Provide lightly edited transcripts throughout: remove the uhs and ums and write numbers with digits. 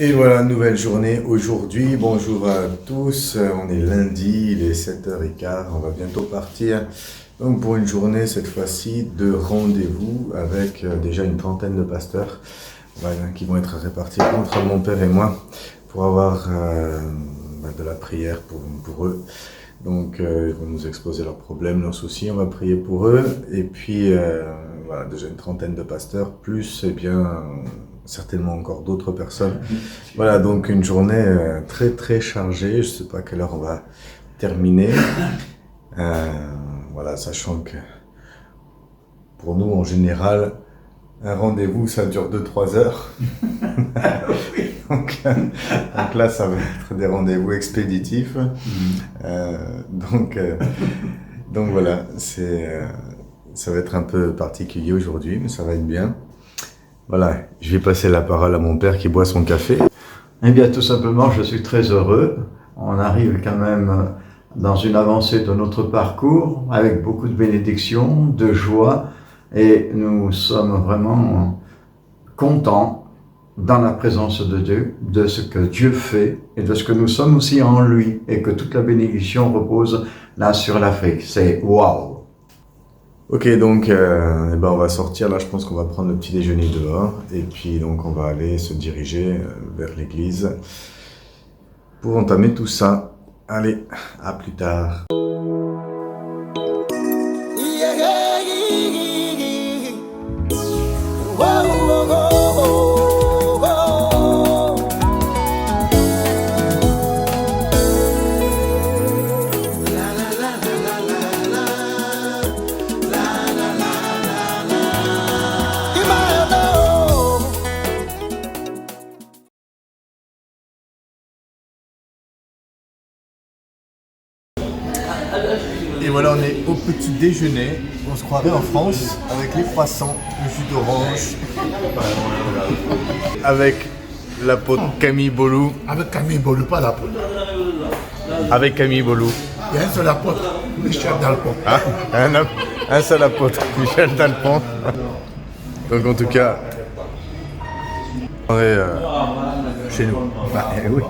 Et voilà, nouvelle journée aujourd'hui. Bonjour à tous. On est lundi, il est 7h15. On va bientôt partir. Donc pour une journée, cette fois-ci, de rendez-vous avec déjà une trentaine de pasteurs qui vont être répartis entre mon père et moi pour avoir de la prière pour eux. Donc ils vont nous exposer leurs problèmes, leurs soucis. On va prier pour eux. Et puis voilà, déjà une trentaine de pasteurs, plus certainement encore d'autres personnes. Voilà, donc une journée très très chargée. Je ne sais pas à quelle heure on va terminer. Voilà, sachant que pour nous, en général, un rendez-vous, ça dure 2-3 heures. donc là, ça va être des rendez-vous expéditifs. Donc voilà, ça va être un peu particulier aujourd'hui, mais ça va être bien. Voilà, je vais passer la parole à mon père qui boit son café. Eh bien, tout simplement, je suis très heureux. On arrive quand même dans une avancée de notre parcours avec beaucoup de bénédictions, de joie, et nous sommes vraiment contents dans la présence de Dieu, de ce que Dieu fait et de ce que nous sommes aussi en lui, et que toute la bénédiction repose là sur l'Afrique. C'est waouh! Ok, donc on va sortir. Là, je pense qu'on va prendre le petit déjeuner dehors. Et puis, donc, on va aller se diriger vers l'église pour entamer tout ça. Allez, à plus tard. Et voilà, on est au petit déjeuner. On se croirait en France avec les croissants, le jus d'orange, avec l'apôtre Camille Bolou. Avec Camille Bolou, pas l'apôtre. Avec Camille Bolou. Il y a un seul apôtre, Michel Dalpont. Ah, un seul apôtre, Michel Dalpont. Donc en tout cas, on est chez nous. Oui.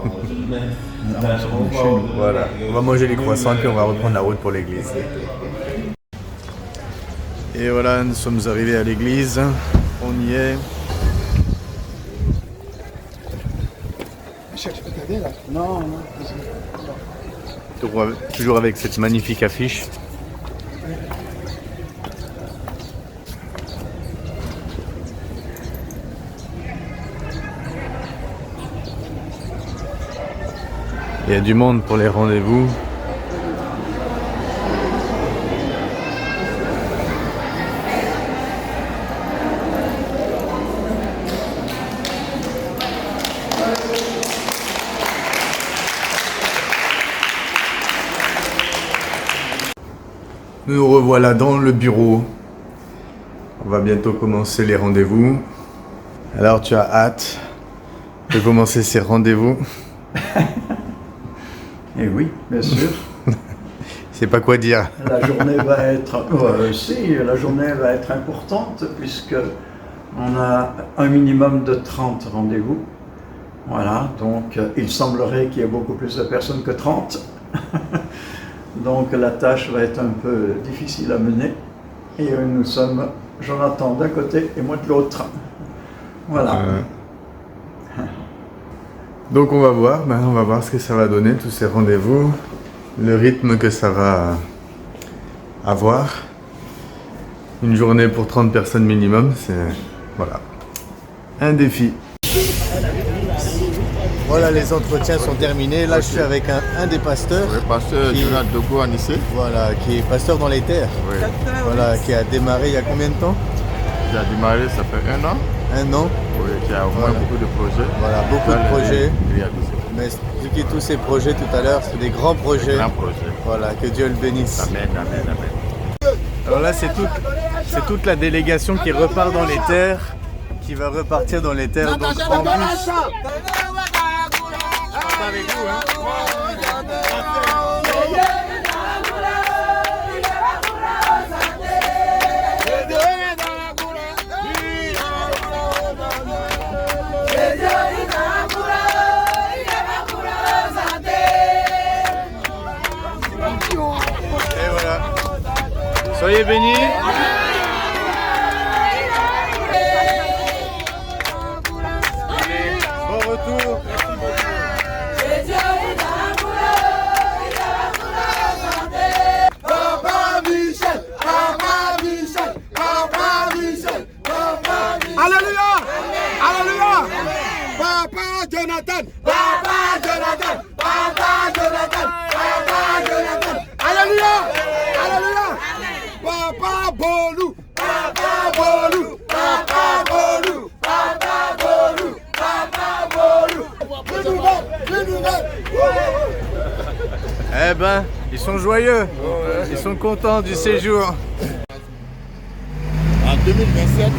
Chez nous, voilà. On va manger les croissants puis on va reprendre la route pour l'église. Et voilà, nous sommes arrivés à l'église. On y est. Michel, tu peux t'aider là? Non. Toujours avec cette magnifique affiche. Il y a du monde pour les rendez-vous. Nous revoilà dans le bureau. On va bientôt commencer les rendez-vous. Alors tu as hâte de commencer ces rendez-vous? Eh oui, bien sûr. C'est pas quoi dire. La journée va être, la journée va être importante puisque on a un minimum de 30 rendez-vous. Voilà, donc il semblerait qu'il y ait beaucoup plus de personnes que 30. Donc la tâche va être un peu difficile à mener. Et nous sommes Jonathan d'un côté et moi de l'autre. Voilà. Donc on va voir ce que ça va donner, tous ces rendez-vous, le rythme que ça va avoir. Une journée pour 30 personnes minimum, c'est voilà, un défi. Voilà, les entretiens sont terminés. Là, je suis avec un des pasteurs. Le pasteur Jonathan Dogo Anissé. Voilà, qui est pasteur dans les terres. Oui. Voilà, qui a démarré il y a combien de temps? Qui a démarré, ça fait 1 an. 1 an. Oui, qui a au moins beaucoup de projets. Voilà, beaucoup de projets. Réalisés. Mais expliquez tous ces projets tout à l'heure, c'est des grands projets. Grands projets. Voilà, que Dieu le bénisse. Amen, amen, amen. Alors là, c'est toute la délégation qui repart dans les terres, qui va repartir dans les terres. Donc en plus, avec vous, hein. Soyez bénis. Bon retour. Papa Michel, Papa Michel, Papa Michel, Papa Michel. Alléluia, Alléluia. Papa Jonathan, Papa Jonathan, Papa Jonathan, Papa Jonathan. Alléluia, Alléluia. Papa Bolou, Papa Bolou, Papa Bolou, Papa Bolou, Papa Bolou. Les nouvelles, les nouvelles. Eh ben, ils sont joyeux. Ils sont contents du séjour. En 2027,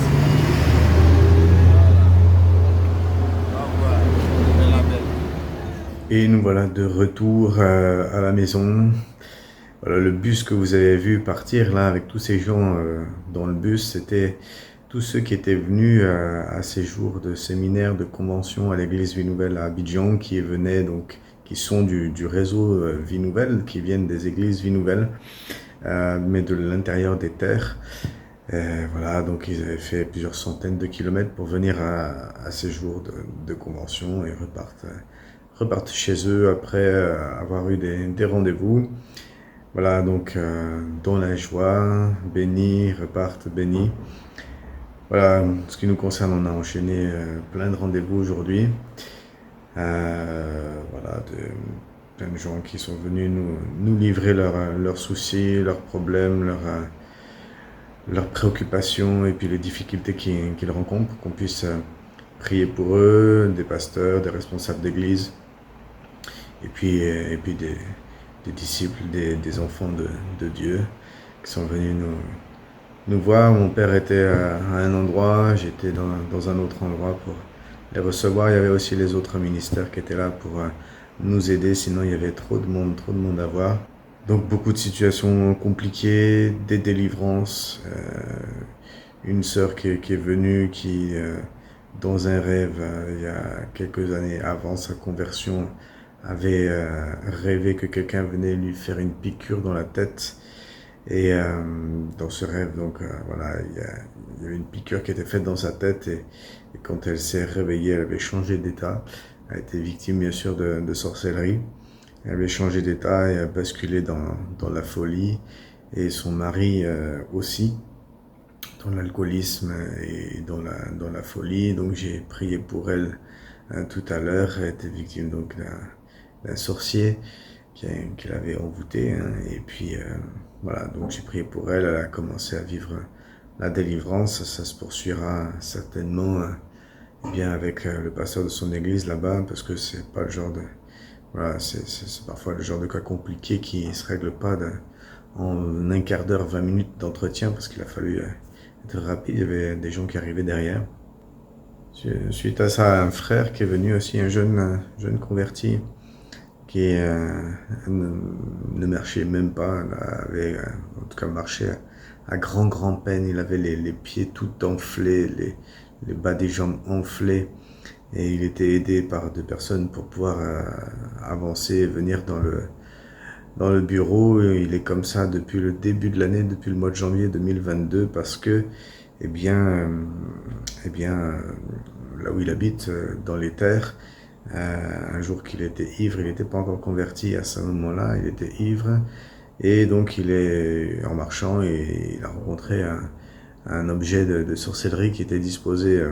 Et nous voilà de retour à la maison. Voilà, le bus que vous avez vu partir là avec tous ces gens dans le bus, c'était tous ceux qui étaient venus à ces jours de séminaire, de convention à l'église Vie Nouvelle à Abidjan, qui venaient donc, qui sont du réseau Vie Nouvelle, qui viennent des églises Vie Nouvelle, mais de l'intérieur des terres. Voilà, donc ils avaient fait plusieurs centaines de kilomètres pour venir à ces jours de convention et repartent chez eux après avoir eu des rendez-vous. Voilà, donc dans la joie, bénis, repartent bénis. Voilà, ce qui nous concerne, on a enchaîné plein de rendez-vous aujourd'hui. Voilà, plein de gens qui sont venus nous livrer leurs soucis, leurs problèmes, leurs préoccupations et puis les difficultés qu'ils rencontrent, qu'on puisse prier pour eux, des pasteurs, des responsables d'église, et puis des disciples, des enfants de Dieu qui sont venus nous voir. Mon père était à un endroit, j'étais dans un autre endroit pour les recevoir. Il y avait aussi les autres ministères qui étaient là pour nous aider, sinon il y avait trop de monde à voir. Donc beaucoup de situations compliquées, des délivrances, une sœur qui est venue, qui dans un rêve, il y a quelques années avant sa conversion, avait rêvé que quelqu'un venait lui faire une piqûre dans la tête. Et dans ce rêve, donc voilà, il y avait une piqûre qui était faite dans sa tête et quand elle s'est réveillée, elle avait changé d'état. Elle a été victime bien sûr de sorcellerie. Elle avait changé d'état et a basculé dans la folie, et son mari aussi, dans l'alcoolisme et dans la folie. Donc j'ai prié pour elle tout à l'heure. Elle était victime donc d'un sorcier qui l'avait envoûtée, hein. Et puis voilà, donc j'ai prié pour elle. Elle a commencé à vivre la délivrance. Ça se poursuivra certainement bien avec le pasteur de son église là-bas, parce que c'est pas le genre de... Voilà, c'est parfois le genre de cas compliqué qui ne se règle pas en un quart d'heure, 20 minutes d'entretien, parce qu'il a fallu être rapide. Il y avait des gens qui arrivaient derrière. Suite à ça, un frère qui est venu aussi, un jeune converti, qui ne marchait même pas, avait en tout cas marché à grand peine. Il avait les pieds tout enflés, les bas des jambes enflés. Et il était aidé par deux personnes pour pouvoir avancer et venir dans le bureau. Et il est comme ça depuis le début de l'année, depuis le mois de janvier 2022, parce que, eh bien, là où il habite, dans les terres, un jour qu'il était ivre, il n'était pas encore converti à ce moment-là, il était ivre. Et donc il est en marchant et il a rencontré un objet de sorcellerie qui était disposé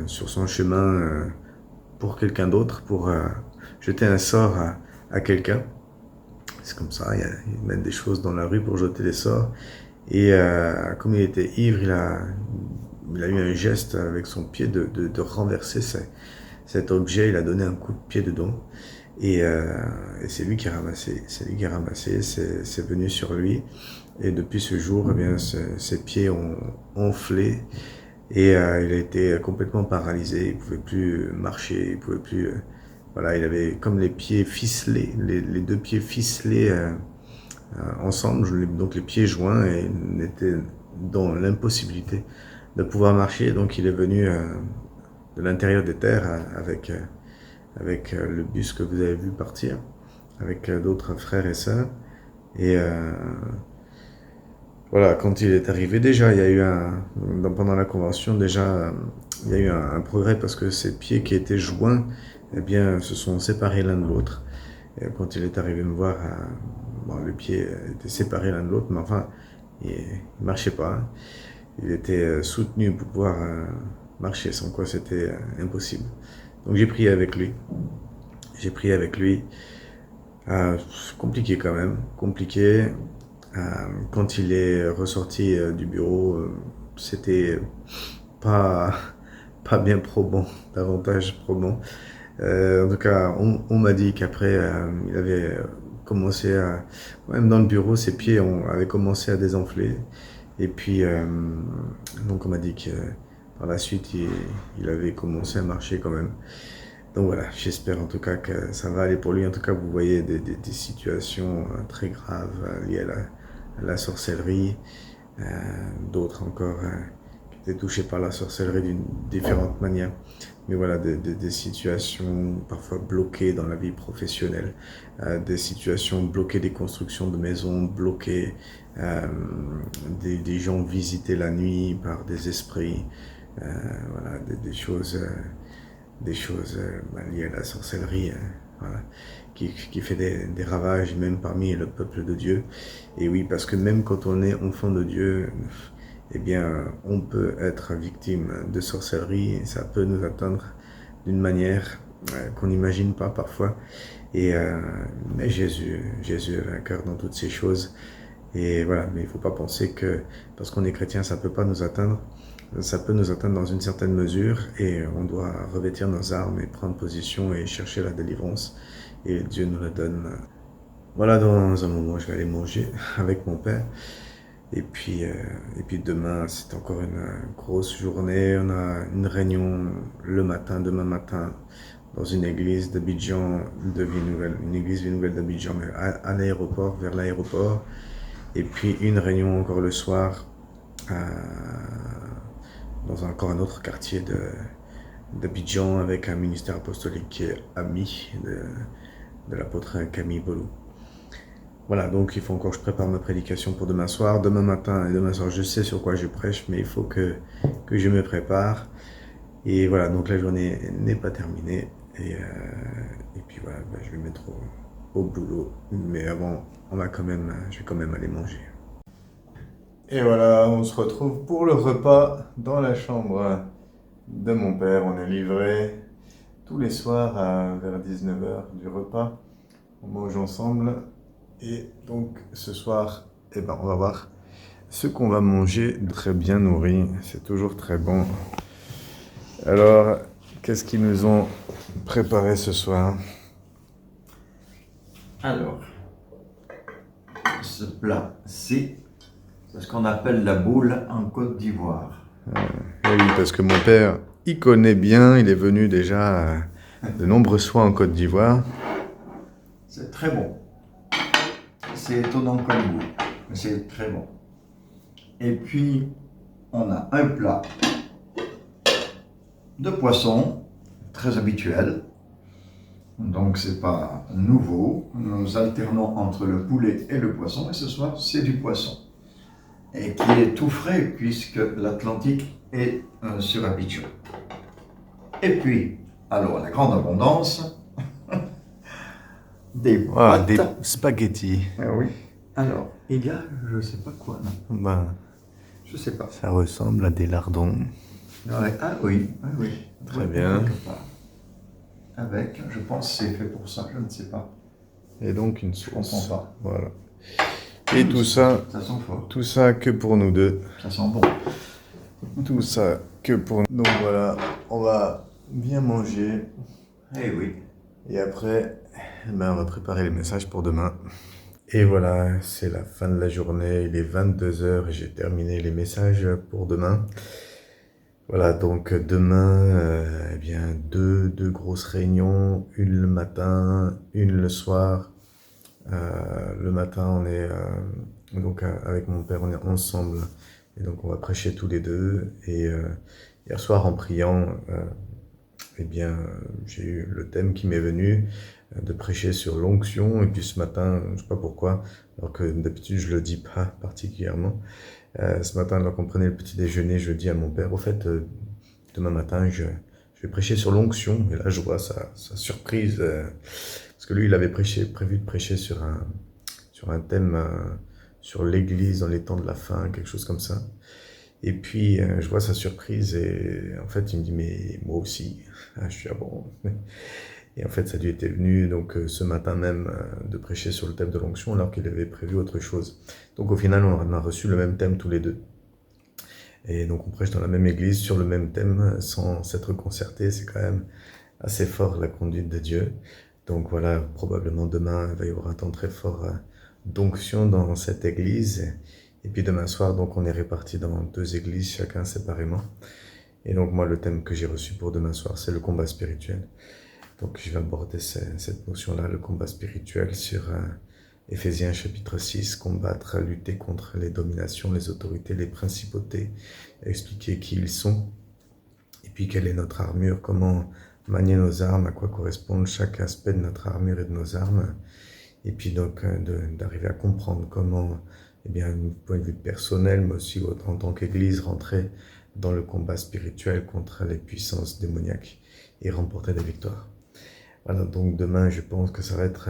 sur son chemin pour quelqu'un d'autre, pour jeter un sort à quelqu'un. C'est comme ça, ils mettent des choses dans la rue pour jeter des sorts. Et comme il était ivre, il a eu un geste avec son pied de renverser cet objet. Il a donné un coup de pied dedans. Et c'est lui qui a ramassé. C'est venu sur lui. Et depuis ce jour, eh bien, ses pieds ont enflé. Et il a été complètement paralysé, il pouvait plus marcher, il pouvait plus... voilà, il avait comme les pieds ficelés, les deux pieds ficelés ensemble, donc les pieds joints, et il était dans l'impossibilité de pouvoir marcher. Donc il est venu de l'intérieur des terres avec le bus que vous avez vu partir, avec d'autres frères et sœurs. Et voilà, quand il est arrivé, déjà, il y a eu pendant la convention, déjà, il y a eu un progrès parce que ses pieds qui étaient joints, eh bien, se sont séparés l'un de l'autre. Et quand il est arrivé me voir, bon, les pieds étaient séparés l'un de l'autre, mais enfin, il marchait pas, hein. Il était soutenu pour pouvoir marcher, sans quoi c'était impossible. Donc j'ai prié avec lui. Compliqué quand même, compliqué. Quand il est ressorti du bureau, c'était pas, pas bien probant, davantage probant. En tout cas, on m'a dit qu'après, il avait commencé à... Même dans le bureau, ses pieds avaient commencé à désenfler. Et puis, donc on m'a dit que par la suite, il avait commencé à marcher quand même. Donc voilà, j'espère en tout cas que ça va aller pour lui. En tout cas, vous voyez des situations très graves liées à la sorcellerie, d'autres encore qui étaient touchés par la sorcellerie d'une différente manière. Mais voilà, des situations parfois bloquées dans la vie professionnelle, des situations bloquées des constructions de maisons, bloquées des gens visités la nuit par des esprits, voilà, des choses liées à la sorcellerie, voilà, qui fait des ravages même parmi le peuple de Dieu. Et oui, parce que même quand on est enfant de Dieu, eh bien, on peut être victime de sorcellerie, et ça peut nous atteindre d'une manière qu'on n'imagine pas parfois. Mais Jésus est vainqueur dans toutes ces choses. Et voilà, mais il ne faut pas penser que parce qu'on est chrétien, ça ne peut pas nous atteindre. Ça peut nous atteindre dans une certaine mesure et on doit revêtir nos armes et prendre position et chercher la délivrance. Et Dieu nous la donne. Voilà, dans un moment, je vais aller manger avec mon père. Et puis demain, c'est encore une grosse journée. On a une réunion demain matin, dans une église d'Abidjan, une église Vie Nouvelle d'Abidjan, mais à l'aéroport, vers l'aéroport. Et puis une réunion encore le soir, dans encore un autre quartier d'Abidjan, avec un ministère apostolique qui est ami de l'apôtre Camille Bolou. Voilà, donc il faut encore que je prépare ma prédication pour demain soir. Demain matin et demain soir, je sais sur quoi je prêche, mais il faut que je me prépare. Et voilà, donc la journée n'est pas terminée. Et puis voilà, je vais me mettre au boulot. Mais avant, je vais quand même aller manger. Et voilà, on se retrouve pour le repas dans la chambre de mon père. On est livré tous les soirs vers 19h du repas. On mange ensemble. Et donc ce soir, on va voir ce qu'on va manger, très bien nourri, c'est toujours très bon. Alors, qu'est-ce qu'ils nous ont préparé ce soir? Alors, ce plat, c'est ce qu'on appelle la boule en Côte d'Ivoire. Oui, parce que mon père, il connaît bien, il est venu déjà de nombreuses fois en Côte d'Ivoire. C'est très bon. C'est étonnant comme goût, mais c'est très bon. Et puis, on a un plat de poisson, très habituel. Donc, c'est pas nouveau. Nous alternons entre le poulet et le poisson. Et ce soir, c'est du poisson. Et qui est tout frais, puisque l'Atlantique est sur Abidjan. Et puis, alors, la grande abondance... des spaghettis. Ah oui. Alors, il y a, je sais pas quoi, non. Je sais pas. Ça ressemble à des lardons. Ouais. Ah oui. Très bien. Avec, je pense que c'est fait pour ça, je ne sais pas. Et donc une sauce. Je comprends pas. Voilà. Et tout ça. Ça sent fort. Tout ça que pour nous deux. Ça sent bon. Tout ça que pour nous. Donc voilà, on va bien manger. Eh oui. Et après, on va préparer les messages pour demain. Et voilà, c'est la fin de la journée, il est 22h et j'ai terminé les messages pour demain. Voilà, donc demain, deux grosses réunions, une le matin, une le soir. Le matin, on est donc avec mon père, on est ensemble et donc on va prêcher tous les deux. Et hier soir, en priant, eh bien, j'ai eu le thème qui m'est venu de prêcher sur l'onction. Et puis ce matin, je ne sais pas pourquoi, alors que d'habitude je le dis pas particulièrement. Ce matin, alors qu'on prenait le petit déjeuner, je dis à mon père, au fait, demain matin, je vais prêcher sur l'onction. Et là, je vois sa surprise, parce que lui, il avait prévu de prêcher sur un thème sur l'Église dans les temps de la fin, quelque chose comme ça. Et puis, je vois sa surprise et en fait, il me dit, mais moi aussi. Ah, je suis, ah bon. Et en fait, ça lui était venu donc ce matin même de prêcher sur le thème de l'onction alors qu'il avait prévu autre chose. Donc au final, on a reçu le même thème tous les deux. Et donc on prêche dans la même église sur le même thème sans s'être concerté. C'est quand même assez fort la conduite de Dieu. Donc voilà, probablement demain, il va y avoir un temps très fort d'onction dans cette église. Et puis demain soir, donc on est répartis dans 2 églises, chacun séparément. Et donc moi, le thème que j'ai reçu pour demain soir, c'est le combat spirituel. Donc je vais aborder cette notion-là, le combat spirituel, sur Éphésiens chapitre 6, combattre, lutter contre les dominations, les autorités, les principautés, expliquer qui ils sont, et puis quelle est notre armure, comment manier nos armes, à quoi correspond chaque aspect de notre armure et de nos armes, et puis donc d'arriver à comprendre comment, eh bien, du point de vue personnel, mais aussi en tant qu'Église, rentrer dans le combat spirituel contre les puissances démoniaques et remporter des victoires. Voilà, donc demain, je pense que ça va être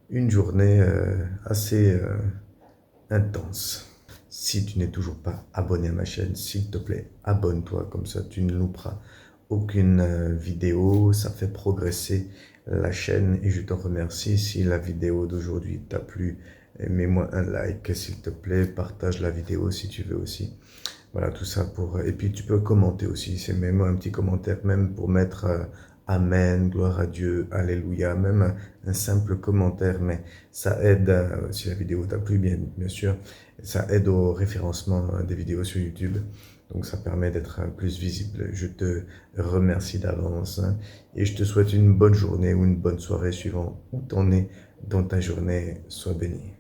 une journée assez intense. Si tu n'es toujours pas abonné à ma chaîne, s'il te plaît, abonne-toi, comme ça tu ne louperas aucune vidéo, ça fait progresser la chaîne et je te remercie. Si la vidéo d'aujourd'hui t'a plu, mets-moi un like, s'il te plaît, partage la vidéo si tu veux aussi. Voilà, tout ça pour... Et puis tu peux commenter aussi, c'est même un petit commentaire, même pour mettre Amen, gloire à Dieu, Alléluia, même un simple commentaire, mais ça aide, si la vidéo t'a plu, bien sûr, ça aide au référencement des vidéos sur YouTube. Donc ça permet d'être plus visible. Je te remercie d'avance et je te souhaite une bonne journée ou une bonne soirée suivant où t'en es dans ta journée. Sois béni.